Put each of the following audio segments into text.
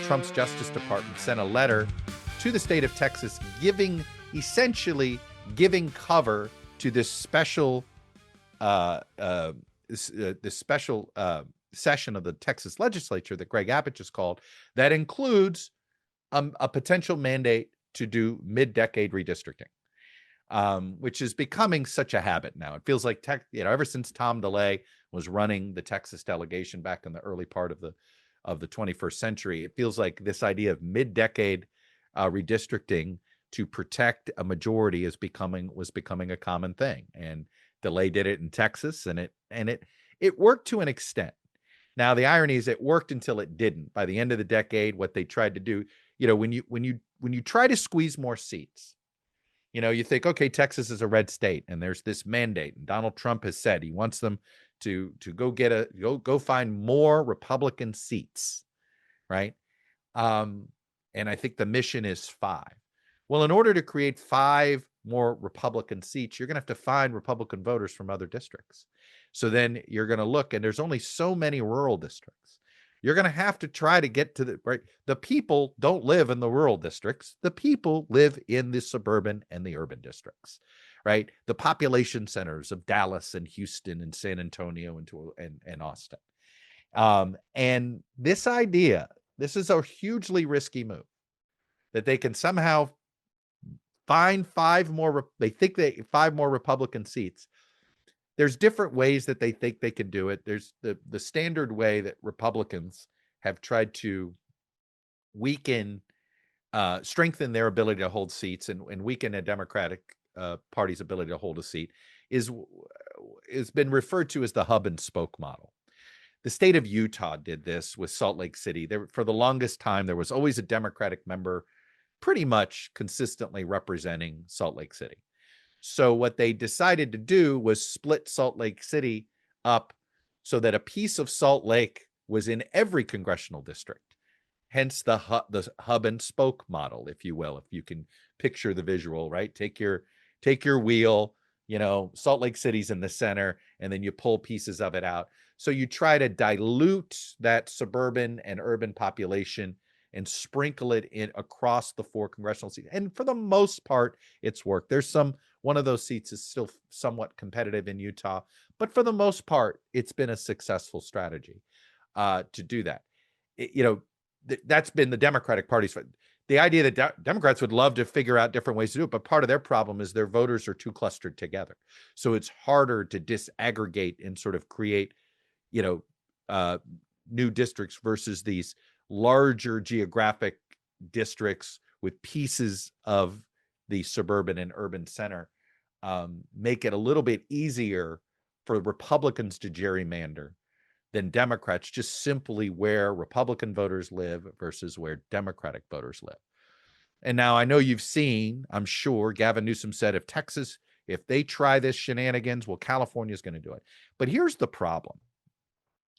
Trump's Justice Department sent a letter to the state of Texas essentially giving cover to this special session of the Texas legislature that Greg Abbott just called, that includes a potential mandate to do mid-decade redistricting, which is becoming such a habit now. It feels like ever since Tom DeLay was running the Texas delegation back in the early part of the 21st century, it feels like this idea of mid-decade redistricting to protect a majority was becoming a common thing. And DeLay did it in Texas, and it worked to an extent. Now the irony is it worked until it didn't. By the end of the decade, what they tried to do, when you try to squeeze more seats, you think, okay, Texas is a red state, and there's this mandate, and Donald Trump has said he wants them to go find more Republican seats, right? And I think the mission is 5. Well, in order to create 5 more Republican seats, you're going to have to find Republican voters from other districts. So then you're going to look, and there's only so many rural districts. You're going to have to try to get to the people don't live in the rural districts. The people live in the suburban and the urban districts, right? The population centers of Dallas and Houston and San Antonio and Austin. And this is a hugely risky move, that they can somehow find 5 more Republican seats. There's different ways that they think they can do it. There's the standard way that Republicans have tried to strengthen their ability to hold seats and weaken a Democratic Party's ability to hold a seat is been referred to as the hub and spoke model. The state of Utah did this with Salt Lake City. For the longest time, there was always a Democratic member pretty much consistently representing Salt Lake City. So what they decided to do was split Salt Lake City up so that a piece of Salt Lake was in every congressional district. Hence the hub and spoke model, if you will, if you can picture the visual, right? Take your wheel, Salt Lake City's in the center, and then you pull pieces of it out. So you try to dilute that suburban and urban population and sprinkle it in across the 4 congressional seats. And for the most part, it's worked. One of those seats is still somewhat competitive in Utah, but for the most part, it's been a successful strategy to do that. That's been the Democratic Party's. The idea that Democrats would love to figure out different ways to do it, but part of their problem is their voters are too clustered together. So it's harder to disaggregate and sort of create, new districts versus these larger geographic districts with pieces of the suburban and urban center, make it a little bit easier for Republicans to gerrymander than Democrats, just simply where Republican voters live versus where Democratic voters live. And now I know you've seen, I'm sure, Gavin Newsom said if they try this shenanigans, well, California's going to do it. But here's the problem.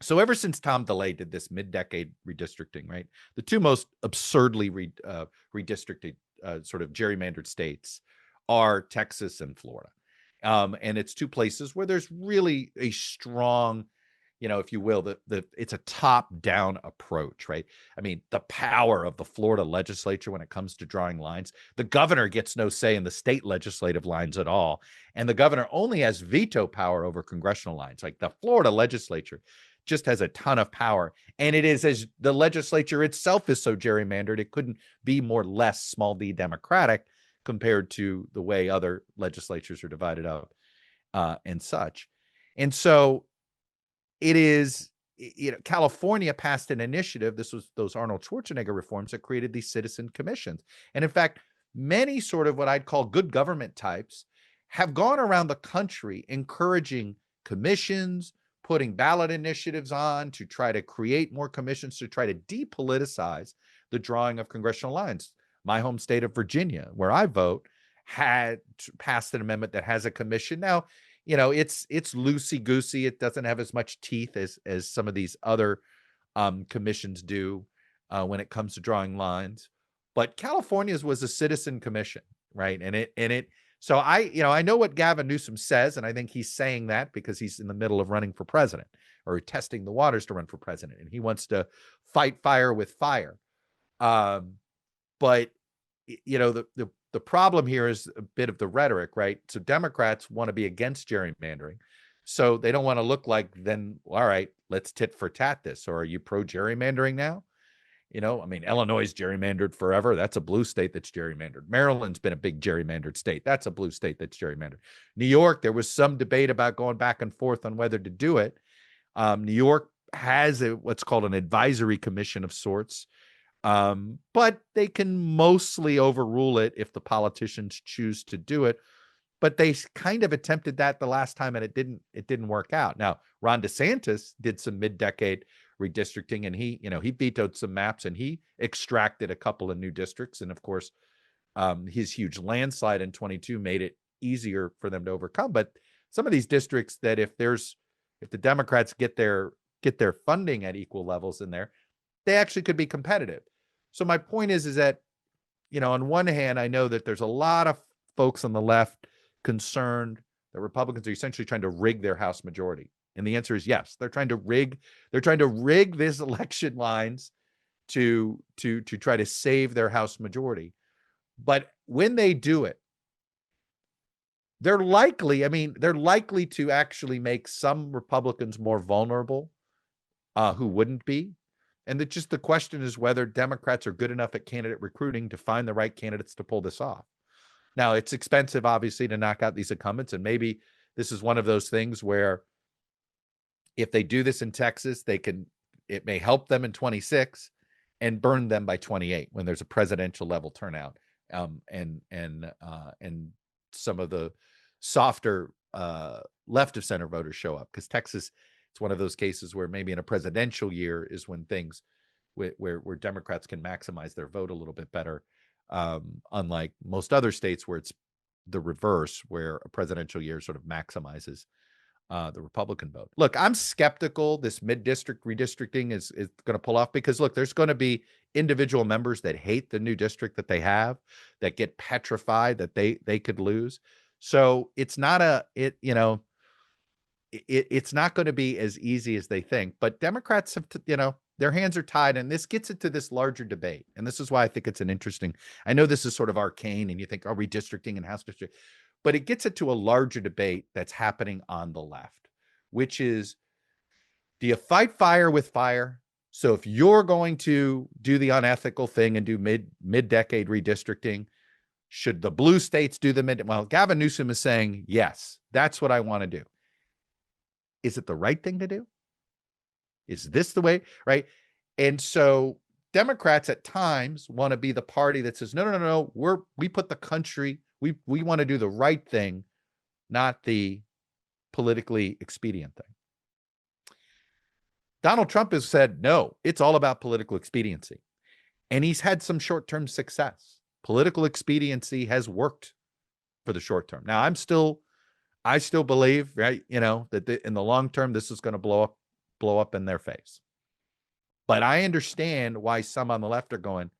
So ever since Tom DeLay did this mid-decade redistricting, right, the 2 most absurdly redistricted sort of gerrymandered states are Texas and Florida. And it's 2 places where there's really a strong, if you will, it's a top-down approach, right? I mean, the power of the Florida legislature when it comes to drawing lines. The governor gets no say in the state legislative lines at all. And the governor only has veto power over congressional lines. Like the Florida legislature just has a ton of power. And it is, as the legislature itself is so gerrymandered, it couldn't be less small d Democratic compared to the way other legislatures are divided up and such. And so it is, California passed an initiative. This was those Arnold Schwarzenegger reforms that created these citizen commissions. And in fact, many sort of what I'd call good government types have gone around the country encouraging commissions, putting ballot initiatives on to try to create more commissions, to try to depoliticize the drawing of congressional lines. My home state of Virginia, where I vote, had passed an amendment that has a commission. Now, it's loosey-goosey. It doesn't have as much teeth as some of these other commissions do when it comes to drawing lines. But California's was a citizen commission, right? So I know what Gavin Newsom says, and I think he's saying that because he's in the middle of running for president or testing the waters to run for president, and he wants to fight fire with fire. But the problem here is a bit of the rhetoric, right? So Democrats want to be against gerrymandering. So they don't want to look like, then, all right, let's tit for tat this. Or are you pro gerrymandering now? I mean, Illinois is gerrymandered forever. That's a blue state that's gerrymandered. Maryland's been a big gerrymandered state. That's a blue state that's gerrymandered. New York, there was some debate about going back and forth on whether to do it. New York has what's called an advisory commission of sorts, but they can mostly overrule it if the politicians choose to do it. But they kind of attempted that the last time, and it didn't work out. Now, Ron DeSantis did some mid-decade redistricting, and he vetoed some maps, and he extracted a couple of new districts. And of course, his huge landslide in 22 made it easier for them to overcome. But some of these districts that if the Democrats get their funding at equal levels in there, they actually could be competitive. So my point is that, on one hand, I know that there's a lot of folks on the left concerned that Republicans are essentially trying to rig their House majority. And the answer is yes. They're trying to rig these election lines to try to save their House majority. But when they do it, they're likely to actually make some Republicans more vulnerable who wouldn't be. And the question is whether Democrats are good enough at candidate recruiting to find the right candidates to pull this off. Now, it's expensive, obviously, to knock out these incumbents. And maybe this is one of those things where if they do this in Texas, it may help them in 26 and burn them by 28 when there's a presidential level turnout. And some of the softer left of center voters show up, because Texas, it's one of those cases where maybe in a presidential year is when things where Democrats can maximize their vote a little bit better. Unlike most other states where it's the reverse, where a presidential year sort of maximizes the Republican vote. Look, I'm skeptical this mid-district redistricting is going to pull off, because look, there's going to be individual members that hate the new district that they have, that get petrified that they could lose. So it's not it's not going to be as easy as they think. But Democrats have their hands are tied, and this gets into this larger debate. And this is why I think it's an interesting, I know this is sort of arcane and you think, are redistricting and House district, but it gets into a larger debate that's happening on the left, which is, do you fight fire with fire? So if you're going to do the unethical thing and do mid-decade redistricting, should the blue states do the well, Gavin Newsom is saying, yes, that's what I want to do. Is it the right thing to do? Is this the way, right? And so Democrats at times want to be the party that says, no, we put the country, we want to do the right thing, not the politically expedient thing. Donald Trump has said, no, it's all about political expediency. And he's had some short-term success. Political expediency has worked for the short term. Now, I still believe, right, that in the long term, this is going to blow up in their face. But I understand why some on the left are going,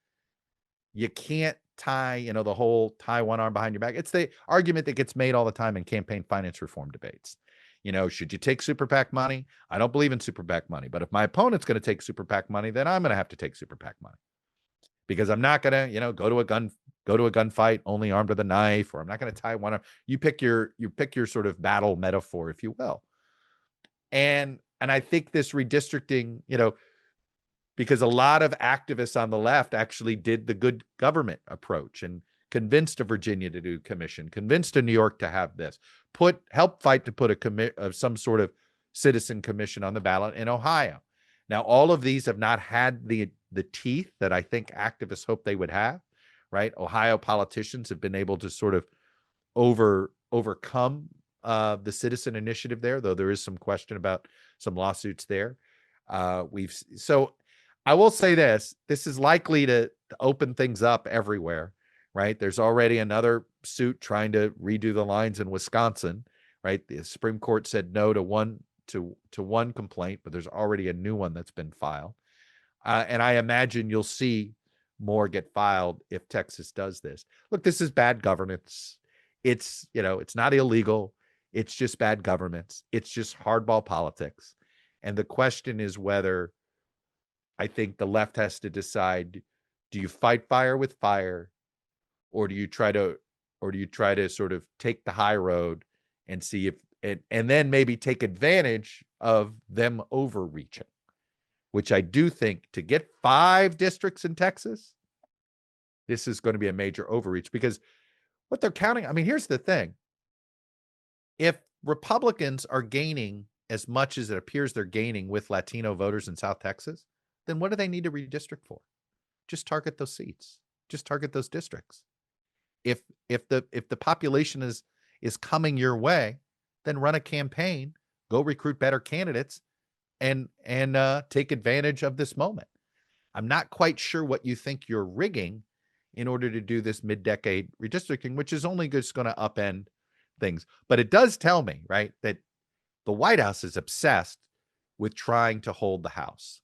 you can't tie, the whole tie one arm behind your back. It's the argument that gets made all the time in campaign finance reform debates. Should you take super PAC money? I don't believe in super PAC money, but if my opponent's going to take super PAC money, then I'm going to have to take super PAC money, because I'm not going to, go to a gunfight only armed with a knife, or I'm not going to tie one arm. You pick your sort of battle metaphor, if you will. And I think this redistricting, because a lot of activists on the left actually did the good government approach and convinced a Virginia to do commission, convinced a New York to have this, help fight to put some sort of citizen commission on the ballot in Ohio. Now, all of these have not had the teeth that I think activists hope they would have, right? Ohio politicians have been able to sort of overcome the citizen initiative there, though there is some question about some lawsuits there. So I will say this is likely to open things up everywhere, right? There's already another suit trying to redo the lines in Wisconsin, right? The Supreme Court said no to one complaint, but there's already a new one that's been filed. And I imagine you'll see more get filed if Texas does this. Look, this is bad governance. It's not illegal. It's just bad governance. It's just hardball politics. And the question is whether, I think the left has to decide, Do you fight fire with fire, or do you try to sort of take the high road and see if and then maybe take advantage of them overreaching, which I do think to get 5 districts in Texas, this is going to be a major overreach, because what they're counting, I mean, here's the thing. If Republicans are gaining as much as it appears they're gaining with Latino voters in South Texas, then what do they need to redistrict for? Just target those seats. Just target those districts. If the population is coming your way, then run a campaign, go recruit better candidates, and take advantage of this moment. I'm not quite sure what you think you're rigging in order to do this mid-decade redistricting, which is only just going to upend things. But it does tell me, right, that the White House is obsessed with trying to hold the House.